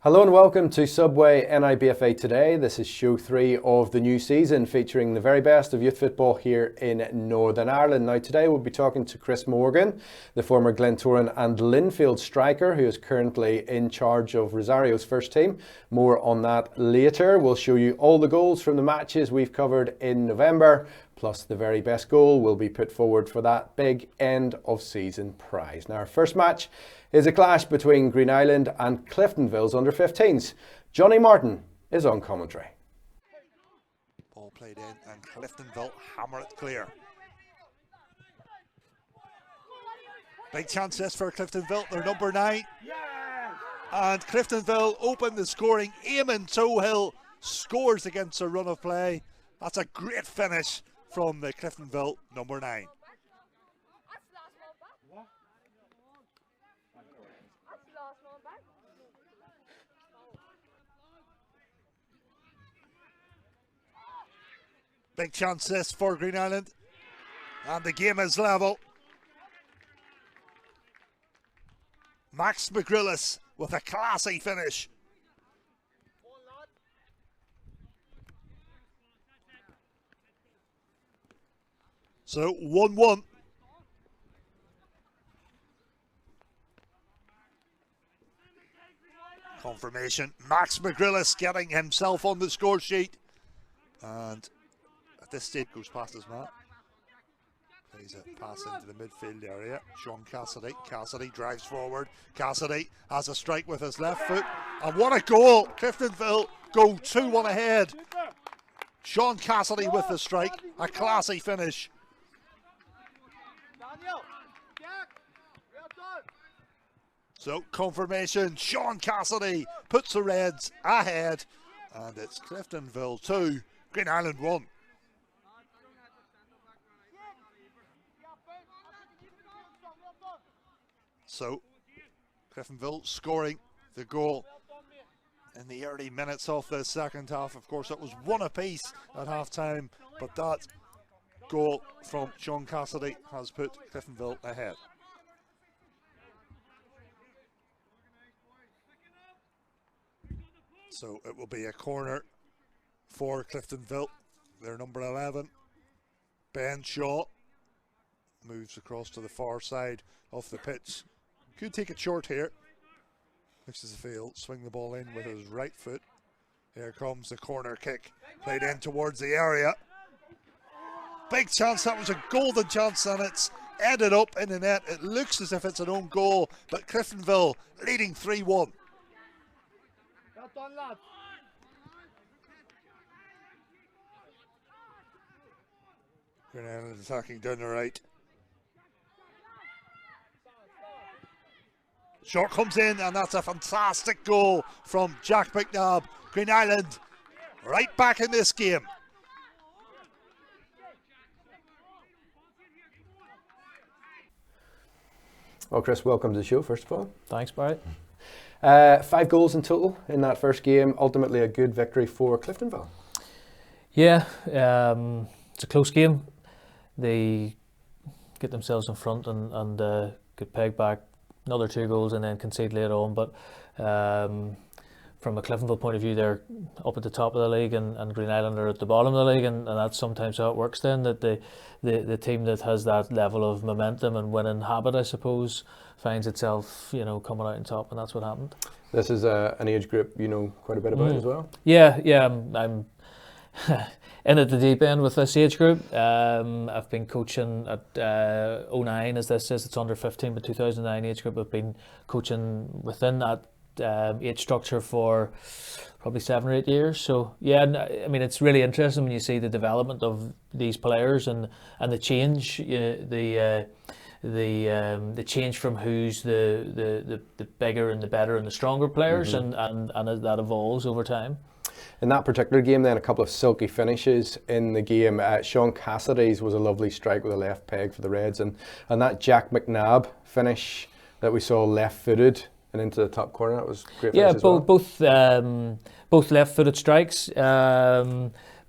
Hello and welcome to Subway NIBFA Today. This is show 3 of the new season featuring the very best of youth football here in Northern Ireland. Now today we'll be talking to Chris Morgan, the former Glentoran and Linfield striker who is currently in charge of Rosario's first team. More on that later. We'll show you all the goals from the matches we've covered in November, plus the very best goal will be put forward for that big end of season prize. Now our first match is a clash between Green Island and Cliftonville's under-15s. Johnny Martin is on commentary. Ball played in and Cliftonville hammer it clear. Big chances for Cliftonville, they're number 9. And Cliftonville open the scoring. Eamon Tohill scores against a run of play. That's a great finish from the Cliftonville number 9. Big chance this for Green Island, and the game is level. Max McGrillis with a classy finish. So 1-1. Confirmation, Max McGrillis getting himself on the score sheet. And at this stage goes past his man. Plays a pass into the midfield area. Sean Cassidy. Cassidy drives forward. Cassidy has a strike with his left foot. And what a goal! Cliftonville go 2-1 ahead. Sean Cassidy with the strike. A classy finish. So confirmation, Sean Cassidy puts the Reds ahead. And it's Cliftonville 2, Green Island 1. So, Cliftonville scoring the goal in the early minutes of the second half. Of course, it was 1 apiece at half time, but that goal from Sean Cassidy has put Cliftonville ahead. So, it will be a corner for Cliftonville. Their number 11, Ben Shaw, moves across to the far side of the pitch. Could take it short here. Mixes the field, swing the ball in with his right foot. Here comes the corner kick, played in towards the area. Big chance, that was a golden chance, and it's ended up in the net. It looks as if it's an own goal, but Cliftonville leading 3-1. Well done, lads. Green Island attacking down the right. Shot comes in, and that's a fantastic goal from Jack McNabb. Green Island right back in this game. Well, Chris, welcome to the show, first of all. Thanks, Barry. 5 goals in total in that first game. Ultimately a good victory for Cliftonville. Yeah, it's a close game. They get themselves in front and get pegged back another 2 goals and then concede later on. But from a Cliftonville point of view, they're up at the top of the league and Green Island are at the bottom of the league, and that's sometimes how it works then, that the team that has that level of momentum and winning habit, I suppose, finds itself, coming out on top, and that's what happened. This is an age group you know quite a bit about as well. Yeah, I'm in at the deep end with this age group. I've been coaching at 09, as this is, it's under 15, but 2009 age group. I've been coaching within that age structure for probably 7 or 8 years. So yeah, I mean, it's really interesting when you see the development of these players and the change, the change from who's the bigger and the better and the stronger players, and that evolves over time. In that particular game then, a couple of silky finishes in the game. Sean Cassidy's was a lovely strike with a left peg for the Reds, and that Jack McNabb finish that we saw left-footed and into the top corner, that was great. Yeah, both left-footed strikes,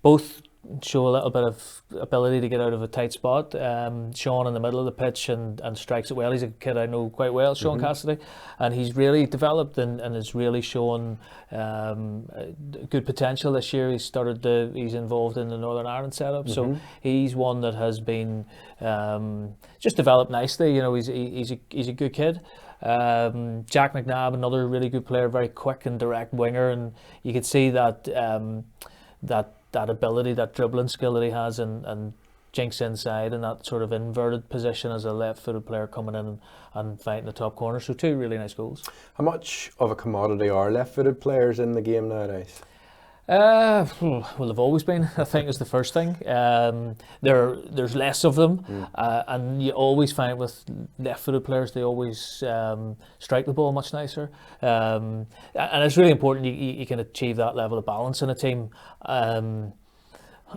both show a little bit of ability to get out of a tight spot. Sean in the middle of the pitch and strikes it well. He's a kid I know quite well, Sean Cassidy, and he's really developed and is really showing good potential this year. He's involved in the Northern Ireland setup, so he's one that has been just developed nicely. You know, he's a good kid. Jack McNabb, another really good player, very quick and direct winger, and you can see that that ability, that dribbling skill that he has, and jinks inside in that sort of inverted position as a left-footed player coming in and fighting the top corner. So 2 really nice goals. How much of a commodity are left-footed players in the game nowadays? Well, they've always been, I think, is the first thing. There's less of them, and you always find with left-footed players, they always strike the ball much nicer. And it's really important you can achieve that level of balance in a team.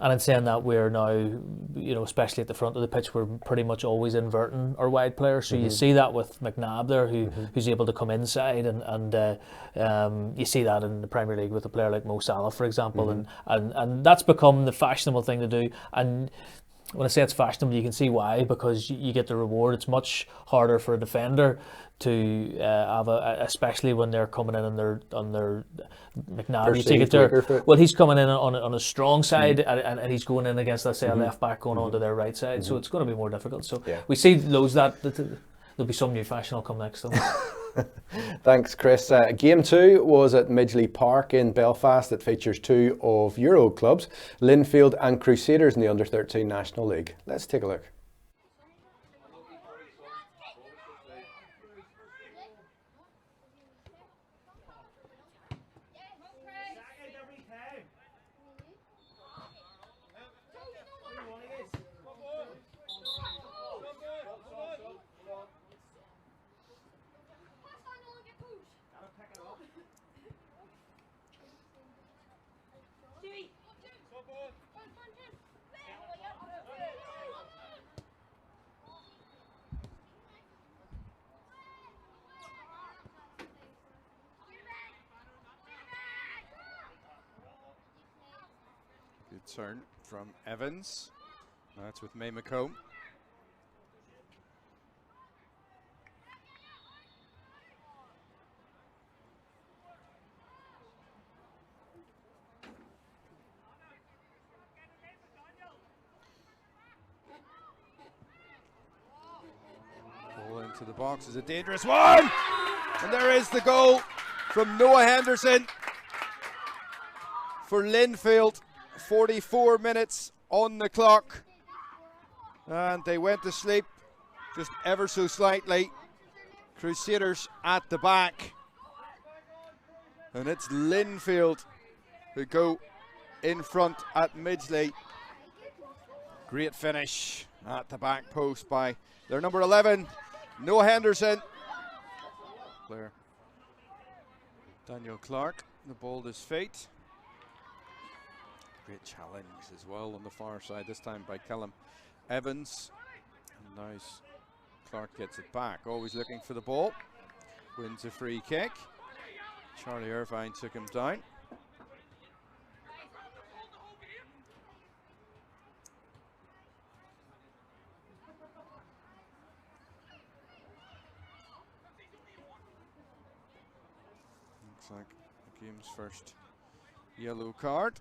And in saying that, we're now, you know, especially at the front of the pitch, we're pretty much always inverting our wide players. So you see that with McNabb there, who's able to come inside, and you see that in the Premier League with a player like Mo Salah, for example, and that's become the fashionable thing to do. And when I say it's fashionable, you can see why, because you get the reward. It's much harder for a defender to have especially when they're coming in on their McNabb. You take it there. Well, he's coming in on a strong side, and he's going in against, let's say, a left back going onto their right side. So it's going to be more difficult. So we see those that there'll be some new fashion will come next. Thanks, Chris. Game 2 was at Midgley Park in Belfast. It features 2 of your old clubs, Linfield and Crusaders, in the Under-13 National League. Let's take a look. Good turn from Evans. That's with May McComb. Ball into the box is a dangerous one! And there is the goal from Noah Henderson for Linfield. 44 minutes on the clock, and they went to sleep just ever so slightly. Crusaders at the back, and it's Linfield who go in front at Midgley. Great finish at the back post by their number 11, Noah Henderson. Player Daniel Clark, the ball at his feet. Great challenge as well on the far side, this time by Callum Evans. And now Clark gets it back, always looking for the ball. Wins a free kick. Charlie Irvine took him down. Looks like the game's first yellow card.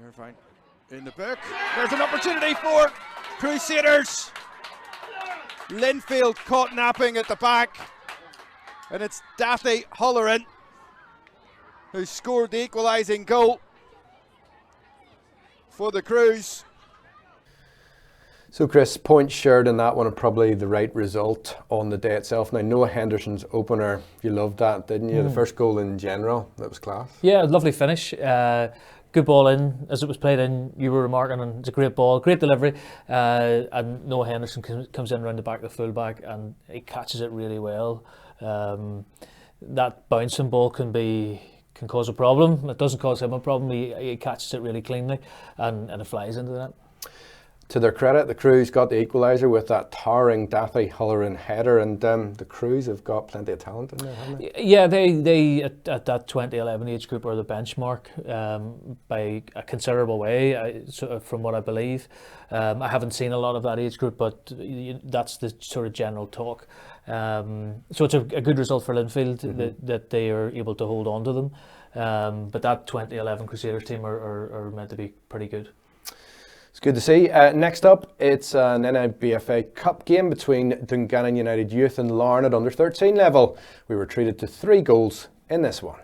Irvine in the book. There's an opportunity for Crusaders. Linfield caught napping at the back, and it's Dathy Holleran who scored the equalising goal for the Cruise. So Chris, points shared in that one, and probably the right result on the day itself. Now, Noah Henderson's opener, you loved that, didn't you? The first goal in general, that was class. Yeah, lovely finish. Good ball in, as it was played in, you were remarking, and it's a great ball, great delivery, and Noah Henderson comes in around the back of the fullback and he catches it really well. That bouncing ball can cause a problem. It doesn't cause him a problem. He catches it really cleanly, and it flies into the net. To their credit, the Crews got the equaliser with that towering Daffy Hulleran header, and the Crews have got plenty of talent in there, haven't they? Yeah, they at that 2011 age group are the benchmark by a considerable way, from what I believe. I haven't seen a lot of that age group, but that's the sort of general talk. So it's a good result for Linfield that they are able to hold on to them. But that 2011 Crusaders team are meant to be pretty good. It's good to see. Next up, it's an NIBFA Cup game between Dungannon United Youth and Larne at under 13 level. We were treated to 3 goals in this one.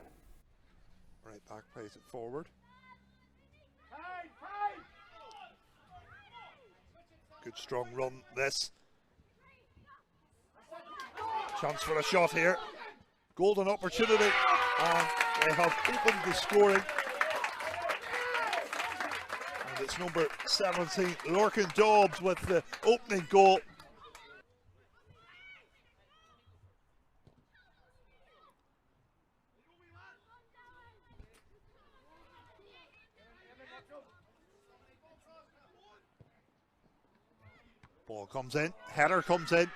Right back plays it forward. Good strong run this. Chance for a shot here. Golden opportunity. And they have opened the scoring. And it's number 17, Lorcan Dobbs, with the opening goal. Ball comes in, header comes in,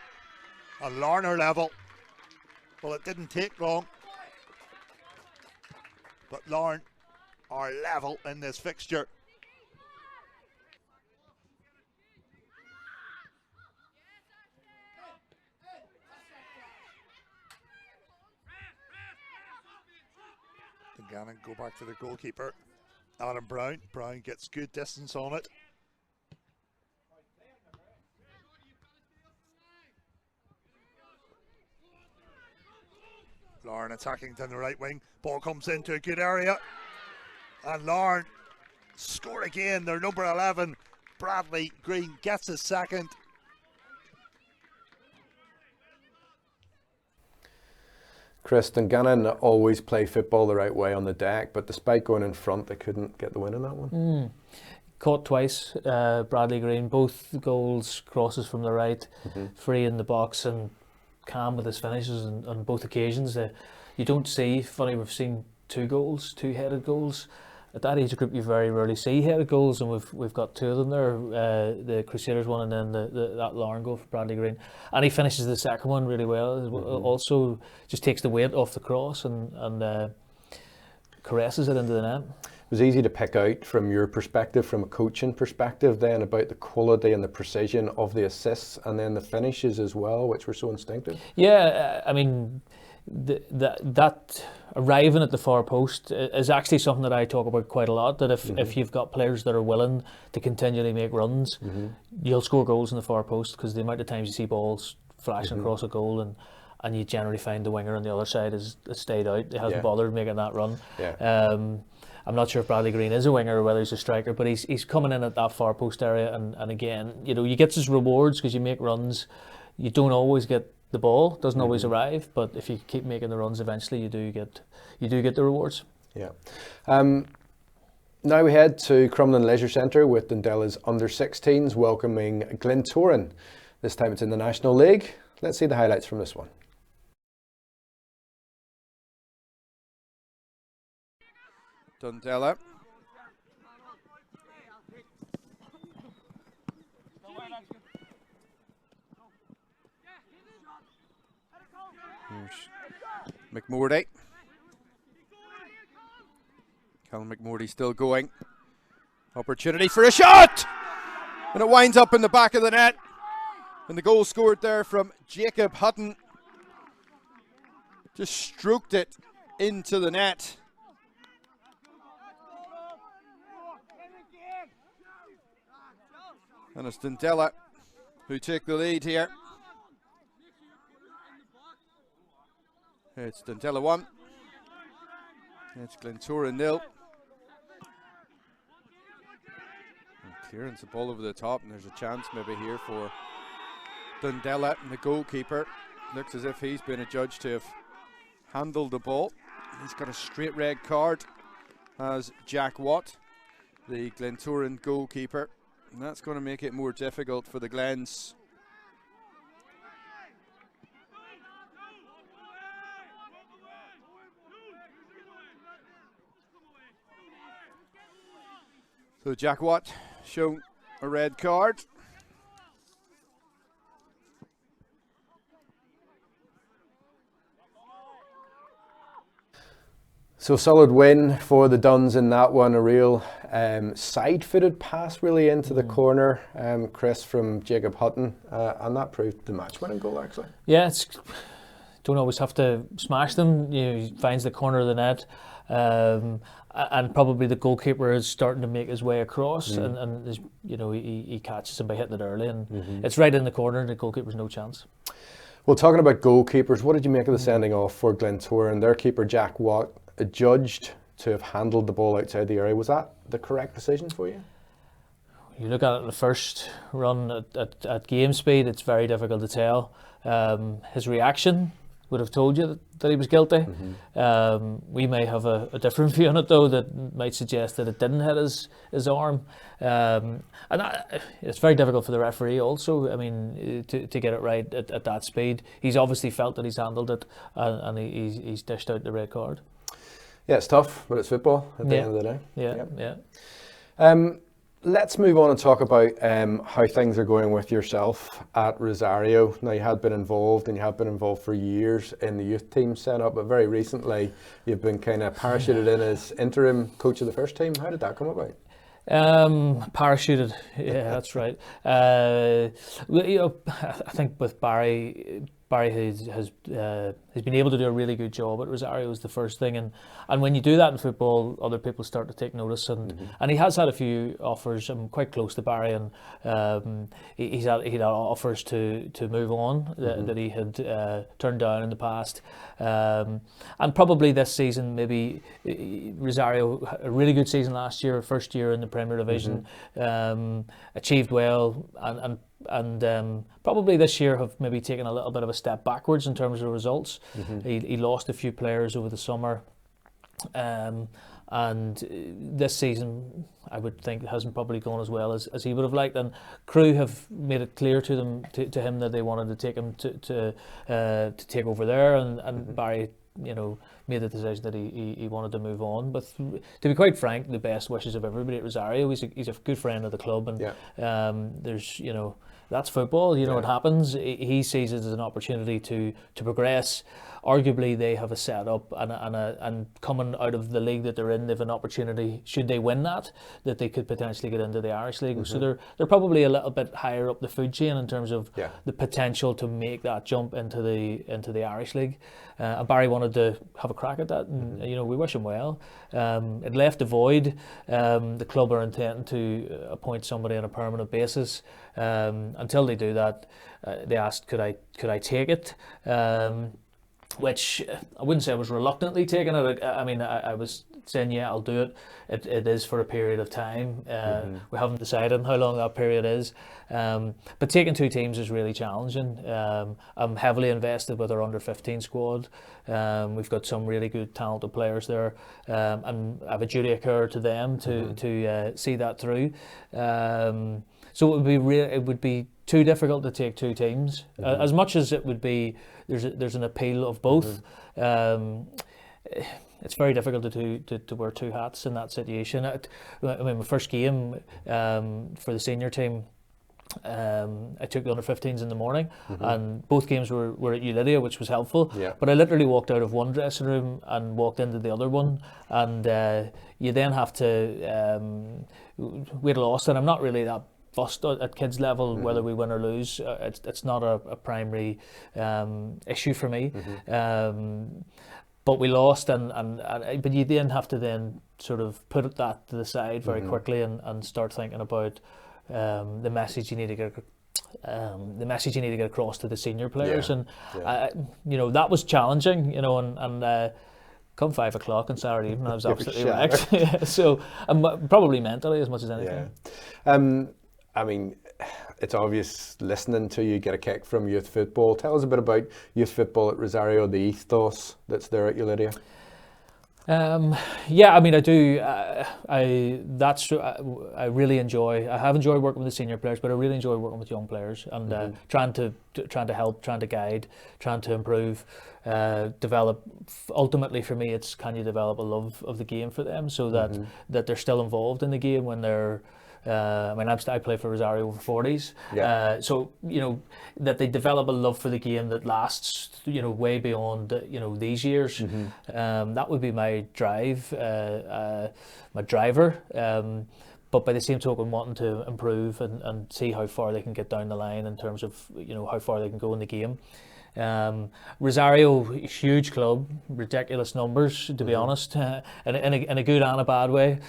and Larne are level. Well, it didn't take long, but Larne are level in this fixture. Dungannon go back to the goalkeeper, Adam Brown. Brown gets good distance on it. Larne attacking down the right wing. Ball comes into a good area. And Larne score again. Their number 11, Barry Greene, gets his second. Chris, Dungannon always play football the right way on the deck, but despite going in front, they couldn't get the win in that one. Caught twice, Barry Greene, both goals, crosses from the right, free in the box, and calm with his finishes on both occasions. You don't see, funny, we've seen 2 goals, 2 headed goals. At that age group, you very rarely see headed goals, and we've got 2 of them there, the Crusaders one and then that Larne goal for Barry Greene. And he finishes the second one really well. Also, just takes the weight off the cross and caresses it into the net. It was easy to pick out from your perspective, from a coaching perspective then, about the quality and the precision of the assists and then the finishes as well, which were so instinctive. Yeah, I mean, that arriving at the far post is actually something that I talk about quite a lot, that if you've got players that are willing to continually make runs, you'll score goals in the far post, because the amount of times you see balls flashing across a goal and you generally find the winger on the other side has stayed out. He hasn't bothered making that run. I'm not sure if Barry Greene is a winger or whether he's a striker, but he's coming in at that far post area, and again, you know, you get his rewards because you make runs. You don't always get the ball, doesn't always arrive, but if you keep making the runs, eventually you do get the rewards. Yeah. Now we head to Crumlin Leisure Centre with Dundela's under-16s welcoming Glentoran. This time it's in the National League. Let's see the highlights from this one. Dundela. Here's McMurdy. Callum McMurdy still going. Opportunity for a shot! And it winds up in the back of the net. And the goal scored there from Jacob Hutton. Just stroked it into the net. And it's Dundela who take the lead here. It's Dundela 1. It's Glentoran 0. Clearance the ball over the top, and there's a chance maybe here for Dundela, and the goalkeeper looks as if he's been adjudged to have handled the ball. He's got a straight red card, as Jack Watt, the Glentoran goalkeeper, and that's going to make it more difficult for the Glens. So Jack Watt shown a red card. So solid win for the Duns in that one. A real side-footed pass really into the corner, Chris, from Jacob Hutton, and that proved the match-winning goal actually. Yeah, don't always have to smash them. He finds the corner of the net, and probably the goalkeeper is starting to make his way across, and he catches him by hitting it early, and it's right in the corner, and the goalkeeper's no chance. Well, talking about goalkeepers, what did you make of the sending off for Glentoran? And their keeper Jack Watt adjudged to have handled the ball outside the area. Was that the correct decision for you? You look at it in the first run at game speed, it's very difficult to tell. His reaction would have told you that he was guilty. We may have a different view on it though, that might suggest that it didn't hit his arm. It's very difficult for the referee also, I mean, to get it right at that speed. He's obviously felt that he's handled it, and he's dished out the red card. Yeah, it's tough, but it's football at the end of the day. Yeah. Let's move on and talk about how things are going with yourself at Rosario. Now, you had been involved, and you have been involved for years in the youth team setup, but very recently you've been kind of parachuted in as interim coach of the first team. How did that come about? Parachuted, yeah, that's right. I think with Barry has been able to do a really good job at Rosario is the first thing, and when you do that in football, other people start to take notice, and he has had a few offers. I'm quite close to Barry, and he had offers to move on that he had turned down in the past, and probably this season, maybe Rosario, a really good season last year, first year in the Premier Division, achieved well, and probably this year have maybe taken a little bit of a step backwards in terms of results. He lost a few players over the summer, and this season I would think hasn't probably gone as well as he would have liked, and Crew have made it clear to him that they wanted to take him to take over there, and Barry made the decision that he wanted to move on. But to be quite frank, the best wishes of everybody at Rosario. He's a good friend of the club, and there's that's football. It happens. He sees it as an opportunity to progress. Arguably, they have a setup and coming out of the league that they're in, they have an opportunity. Should they win that they could potentially get into the Irish League. So they're probably a little bit higher up the food chain in terms of the potential to make that jump into the Irish League. And Barry wanted to have a crack at that, and we wish him well. It left a void. The club are intending to appoint somebody on a permanent basis. Until they do that, they asked, could I take it? Which I wouldn't say I was reluctantly taking it. I mean, I was saying, yeah, I'll do it. It is for a period of time. We haven't decided how long that period is. But taking two teams is really challenging. I'm heavily invested with our under-15 squad. We've got some really good, talented players there, and I have a duty of care to them to see that through. So it would be too difficult to take two teams. As much as it would be, there's an appeal of both. It's very difficult to wear two hats in that situation. I mean, my first game for the senior team, I took the under-15s in the morning, and both games were at Ulidia, which was helpful. But I literally walked out of one dressing room and walked into the other one, and you then have to we had lost, and I'm not really that fussed at kids level whether we win or lose. It's not a primary issue for me. But we lost, but you then have to then sort of put that to the side very quickly and start thinking about the message you need to get across to the senior players, and that was challenging, and come 5 o'clock on Saturday evening, I was absolutely wrecked. So probably mentally as much as anything. I mean, it's obvious listening to you get a kick from youth football. Tell us a bit about youth football at Rosario, the ethos that's there at Ulidia. Yeah, I mean, I do. I really enjoy. I have enjoyed working with the senior players, but I really enjoy working with young players and trying to help, trying to guide, trying to improve, develop. Ultimately, for me, it's can you develop a love of the game for them so that they're still involved in the game when they're I mean, I play for Rosario over 40s. Yeah. So, you know, that they develop a love for the game that lasts, you know, way beyond, you know, these years. That would be my drive, my driver. But by the same token, wanting to improve and see how far they can get down the line in terms of, you know, how far they can go in the game. Rosario, huge club, ridiculous numbers, to be honest, in a good and a bad way.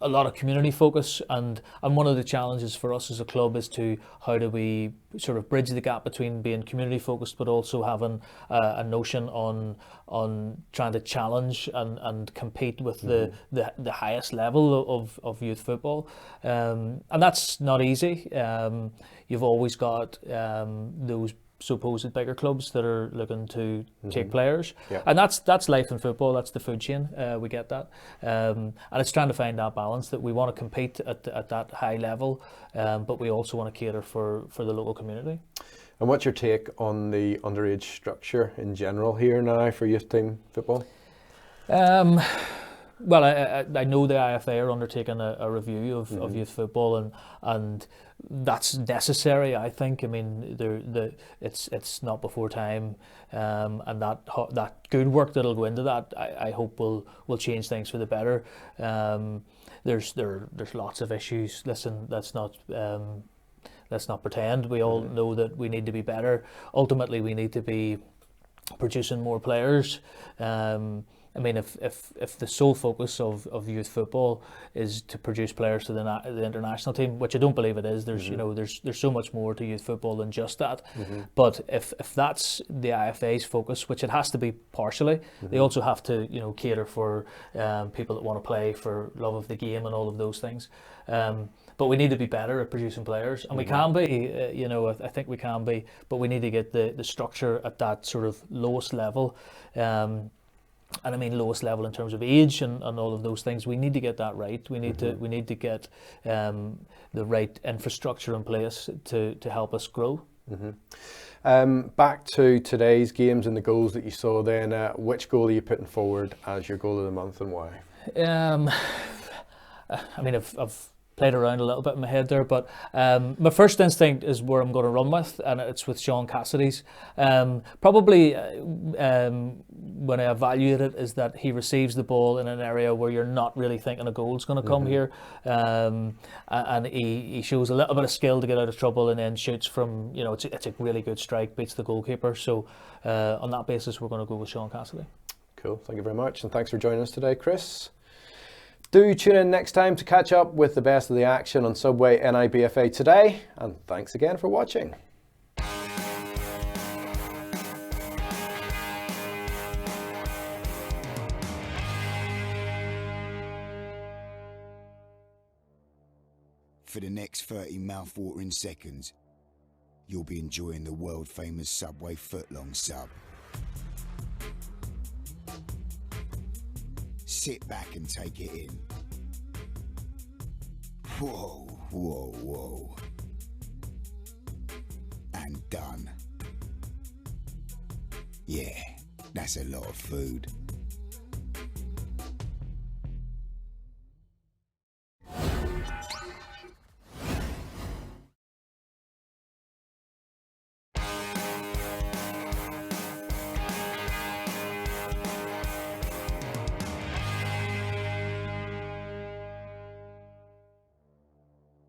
A lot of community focus, and one of the challenges for us as a club is to how do we sort of bridge the gap between being community focused but also having a notion on trying to challenge and compete with the highest level of youth football, and that's not easy. You've always got those supposed bigger clubs that are looking to take players, and that's life in football. That's the food chain. We get that, and it's trying to find that balance that we want to compete at that high level, but we also want to cater for the local community. And what's your take on the underage structure in general here now for youth team football? Well, I know the IFA are undertaking a review of youth football, and that's necessary. I think. I mean, it's not before time, and that good work that'll go into that, I hope will change things for the better. There's lots of issues. Listen, let's not pretend. We all know that we need to be better. Ultimately, we need to be producing more players. I mean, if the sole focus of youth football is to produce players to the international team, which I don't believe it is, there's you know there's so much more to youth football than just that. But if that's the IFA's focus, which it has to be partially, they also have to, you know, cater for people that want to play for love of the game and all of those things. But we need to be better at producing players, and we can be. You know, I think we can be, but we need to get the structure at that sort of lowest level. And I mean lowest level in terms of age and all of those things. We need to get that right. We need to get the right infrastructure in place to help us grow. Back to today's games and the goals that you saw then, which goal are you putting forward as your goal of the month and why? I mean, I've played around a little bit in my head there, but my first instinct is where I'm going to run with, and it's with Sean Cassidy's. Probably when I evaluate it, is that he receives the ball in an area where you're not really thinking a goal's going to come here, and he shows a little bit of skill to get out of trouble, and then shoots from, you know, it's a really good strike, beats the goalkeeper. So on that basis, we're going to go with Sean Cassidy. Cool, thank you very much, and thanks for joining us today, Chris. Do tune in next time to catch up with the best of the action on Subway NIBFA today, and thanks again for watching. For the next 30 mouth-watering seconds, you'll be enjoying the world-famous Subway footlong sub. Sit back and take it in. Whoa, whoa, whoa. And done. Yeah, that's a lot of food.